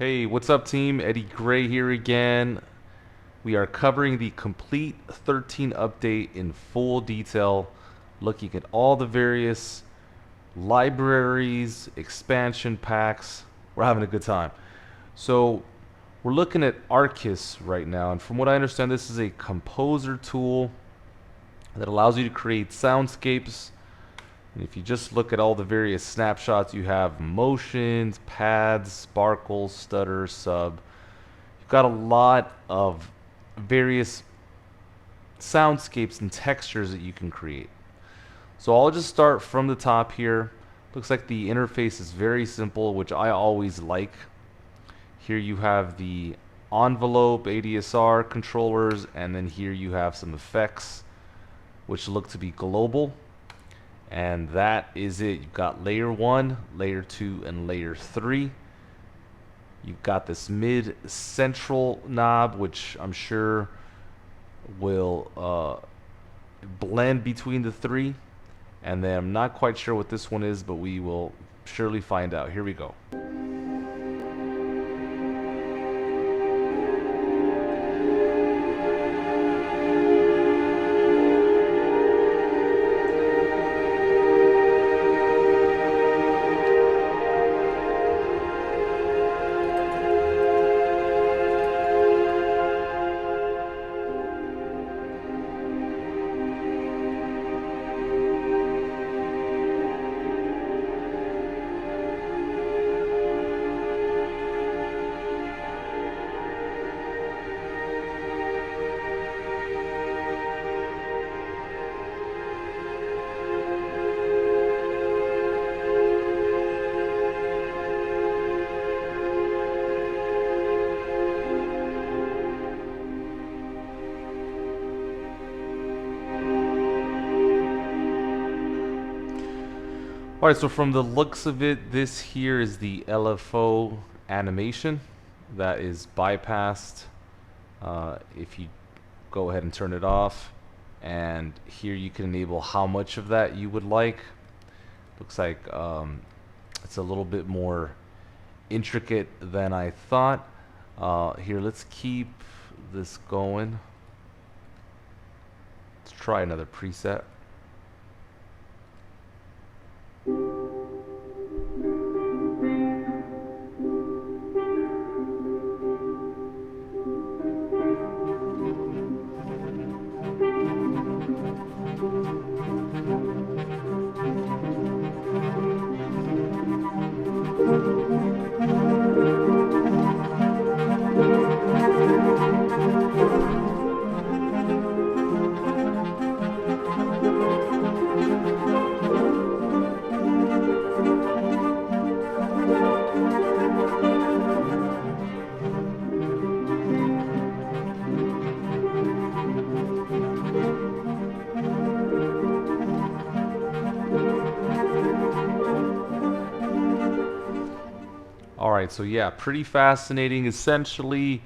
Hey, what's up team? Eddie Gray here again. We are covering the Komplete 13 update in full detail, looking at all the various libraries, expansion packs. We're having a good time. So we're looking at Arkhis right now, and from what I understand, this is a composer tool that allows you to create soundscapes. And if you just look at all the various snapshots, you have motions, pads, sparkles, stutter, sub. You've got a lot of various soundscapes and textures that you can create. So I'll just start from the top here. Looks like the interface is very simple, which I always like. Here you have the envelope ADSR controllers, and then here you have some effects which look to be global. And that is it. You've got layer 1, layer 2, and layer 3. You've got this mid central knob, which I'm sure will blend between the three. And then I'm not quite sure what this one is, but we will surely find out. Here we go. Alright, so from the looks of it, this here is the LFO animation that is bypassed. If you go ahead and turn it off, and here you can enable how much of that you would like. Looks like it's a little bit more intricate than I thought. Here, let's keep this going. Let's try another preset. Alright, so yeah, pretty fascinating. Essentially,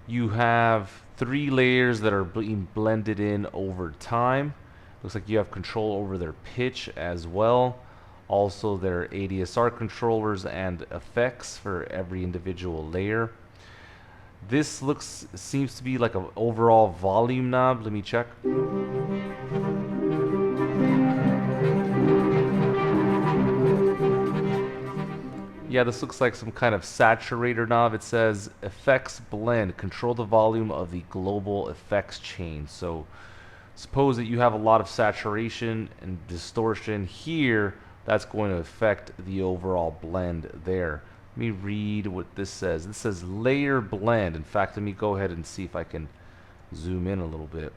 you have 3 layers that are being blended in over time. Looks like you have control over their pitch as well. Also, their ADSR controllers and effects for every individual layer. This seems to be like an overall volume knob. Let me check. Yeah, this looks like some kind of saturator knob. It says effects blend, control the volume of the global effects chain. So suppose that you have a lot of saturation and distortion here, that's going to affect the overall blend there. Let me read what this says. This says layer blend. In fact, let me go ahead and see if I can zoom in a little bit.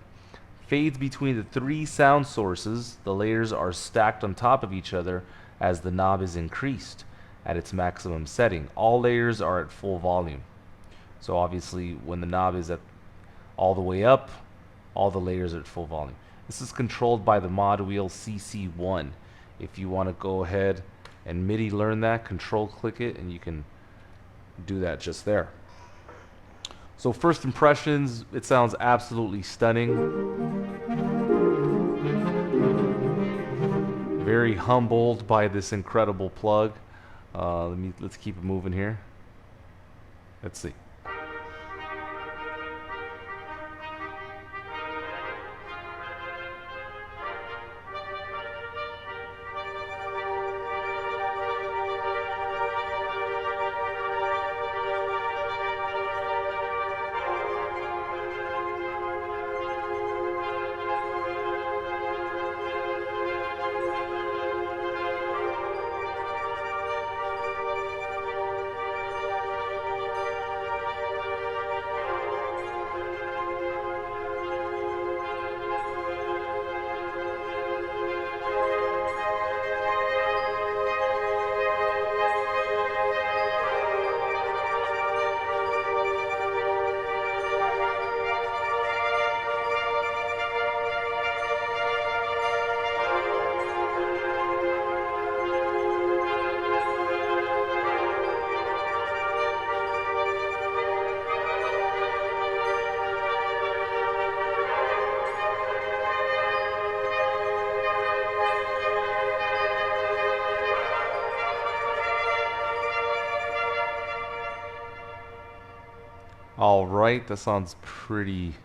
Fades between the 3 sound sources. The layers are stacked on top of each other as the knob is increased at its maximum setting. All layers are at full volume. So obviously when the knob is at all the way up, all the layers are at full volume. This is controlled by the mod wheel CC1. If you want to go ahead and MIDI learn that, control click it and you can do that just there. So first impressions, it sounds absolutely stunning. Very humbled by this incredible plug. Let's keep it moving here. Let's see. All right, that sounds pretty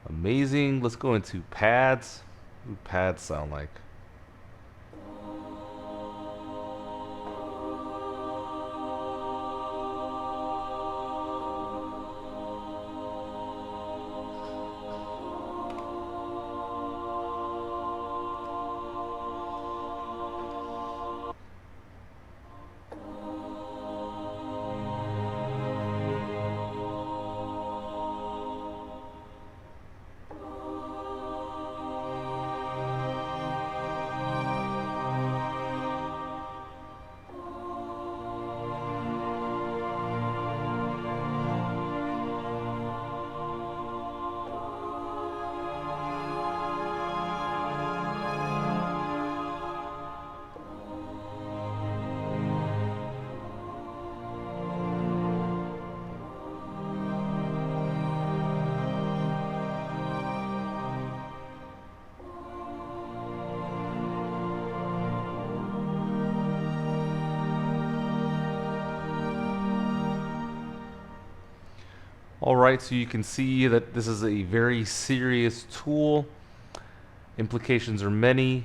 amazing. Let's go into pads. What do pads sound like? All right, so you can see that this is a very serious tool. Implications are many.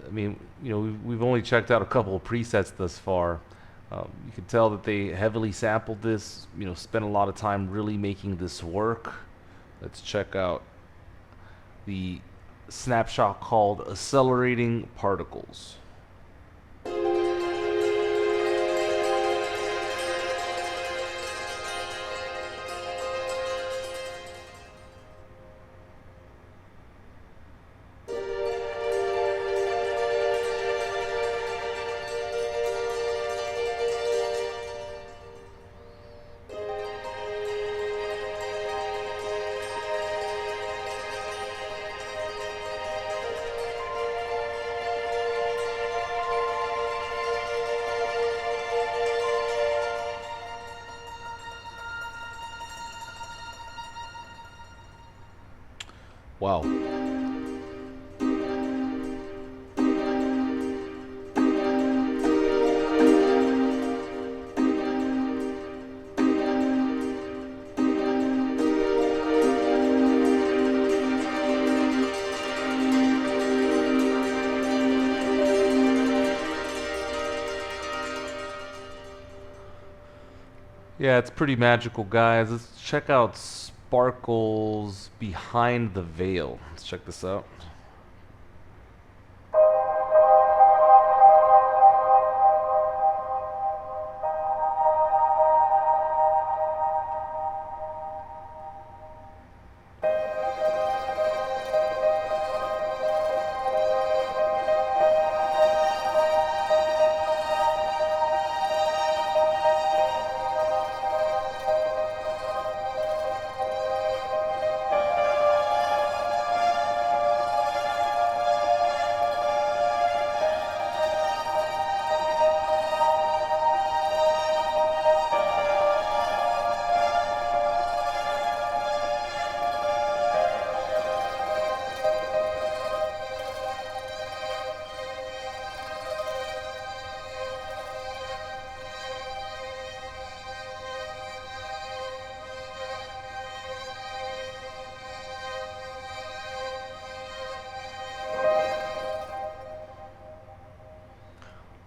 I mean, you know, we've only checked out a couple of presets thus far. You can tell that they heavily sampled this, you know, spent a lot of time really making this work. Let's check out the snapshot called Accelerating Particles. Wow. Yeah, it's pretty magical, guys. Let's check out sparkles behind the veil. Let's check this out.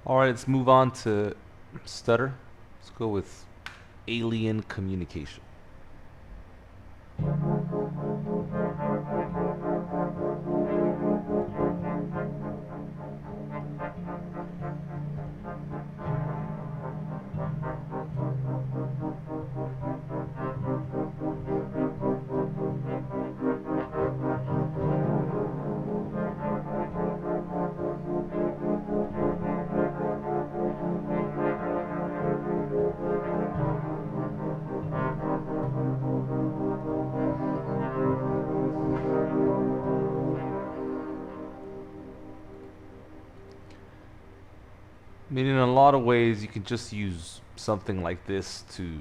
All right, let's move on to stutter. Let's go with alien communication. I mean, in a lot of ways, you can just use something like this to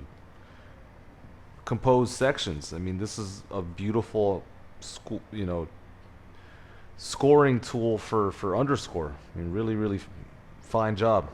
compose sections. I mean, this is a beautiful, scoring tool for underscore. I mean, really, really fine job.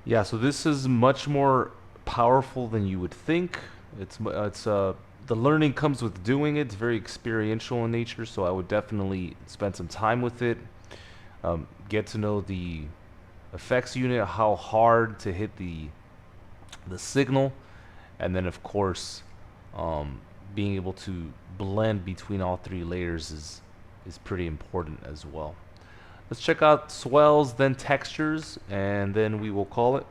Yeah, so this is much more powerful than you would think. The learning comes with doing it. It's very experiential in nature, so I would definitely spend some time with it. Get to know the effects unit, how hard to hit the signal, and then of course, being able to blend between all three layers is pretty important as well. Let's check out swells, then textures, and then we will call it.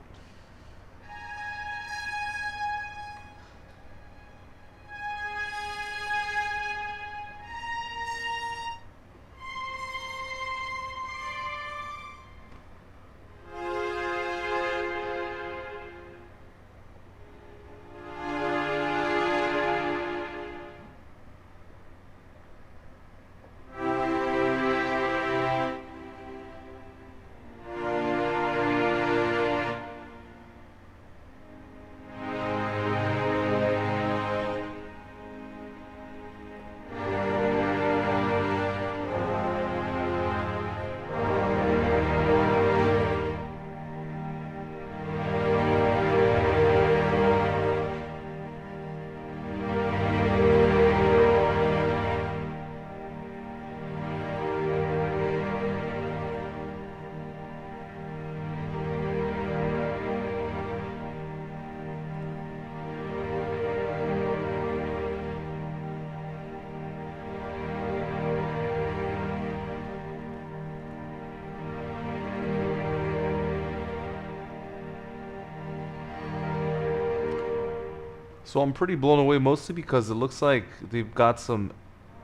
So I'm pretty blown away, mostly because it looks like they've got some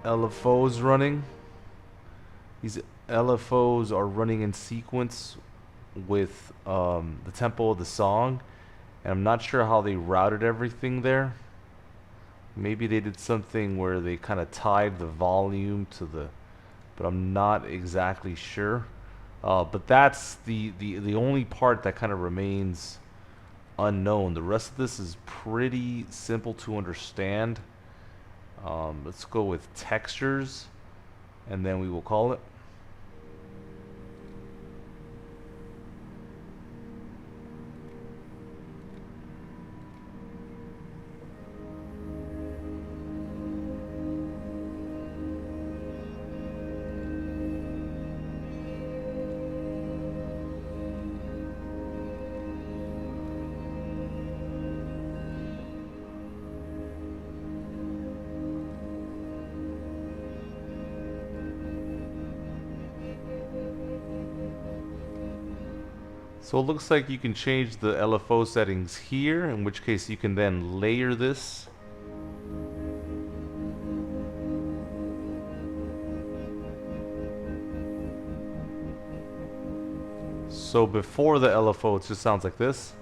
LFOs running. These LFOs are running in sequence with the tempo of the song, and I'm not sure how they routed everything there. Maybe they did something where they kind of tied the volume to the, but I'm not exactly sure. But that's the only part that kind of remains unknown. The rest of this is pretty simple to understand. Let's go with textures, and then we will call it. So it looks like you can change the LFO settings here, in which case you can then layer this. So before the LFO, it just sounds like this.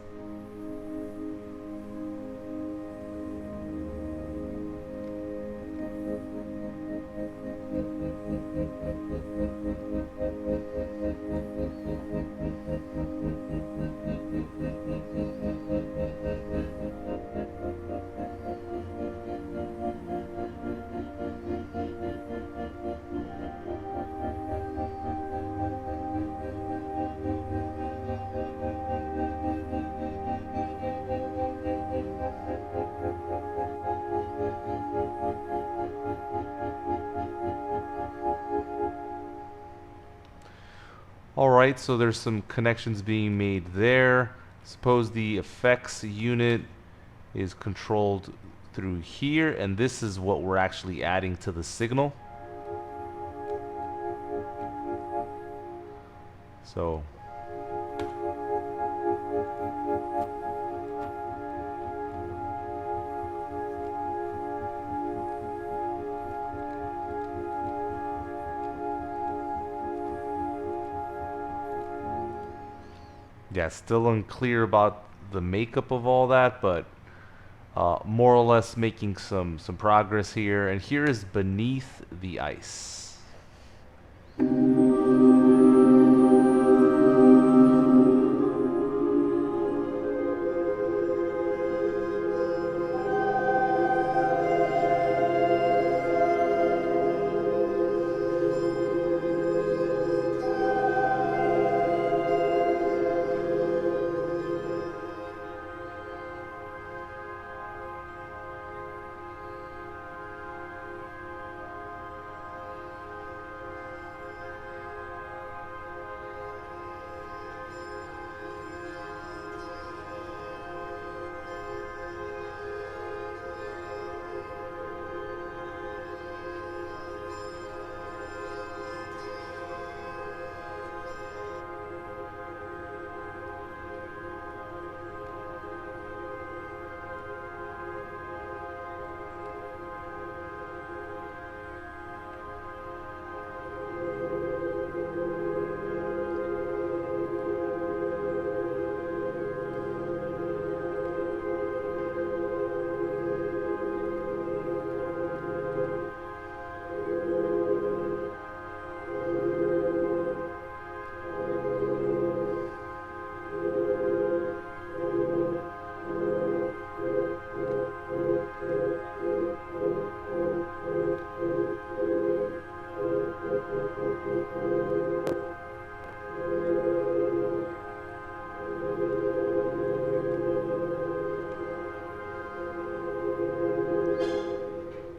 Alright, so there's some connections being made there. Suppose the effects unit is controlled through here, and this is what we're actually adding to the signal. So yeah, still unclear about the makeup of all that, but more or less making some progress here. And here is Beneath the Ice.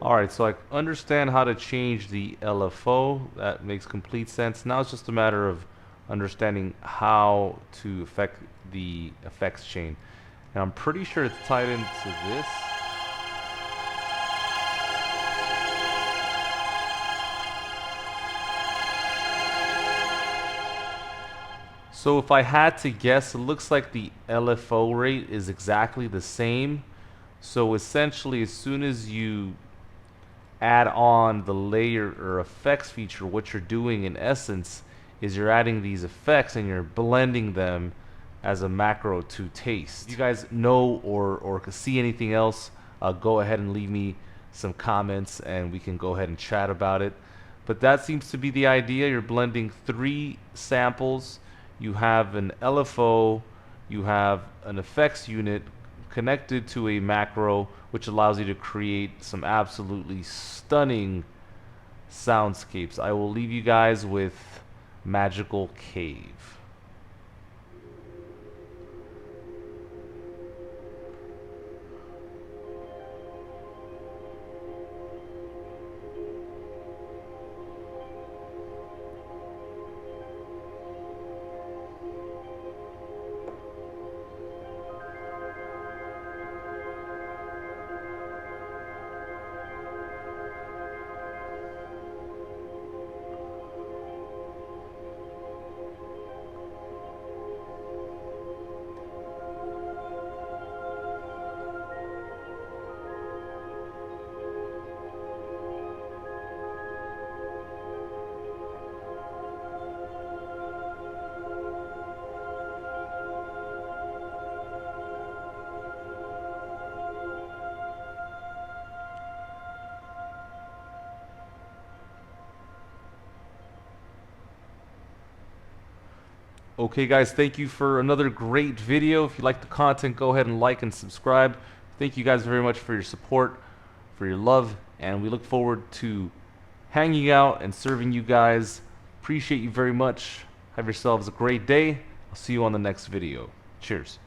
Alright, so I understand how to change the LFO. That makes complete sense. Now it's just a matter of understanding how to affect the effects chain. And I'm pretty sure it's tied into this. So if I had to guess, it looks like the LFO rate is exactly the same. So essentially, as soon as you add on the layer or effects feature, what you're doing in essence is you're adding these effects and you're blending them as a macro to taste. If you guys know or see anything else, go ahead and leave me some comments and we can go ahead and chat about it. But that seems to be the idea. You're blending 3 samples. You have an LFO, you have an effects unit connected to a macro, which allows you to create some absolutely stunning soundscapes. I will leave you guys with Magical Cave. Okay guys, thank you for another great video. If you like the content, go ahead and like and subscribe. Thank you guys very much for your support, for your love, and we look forward to hanging out and serving you guys. Appreciate you very much. Have yourselves a great day. I'll see you on the next video. Cheers.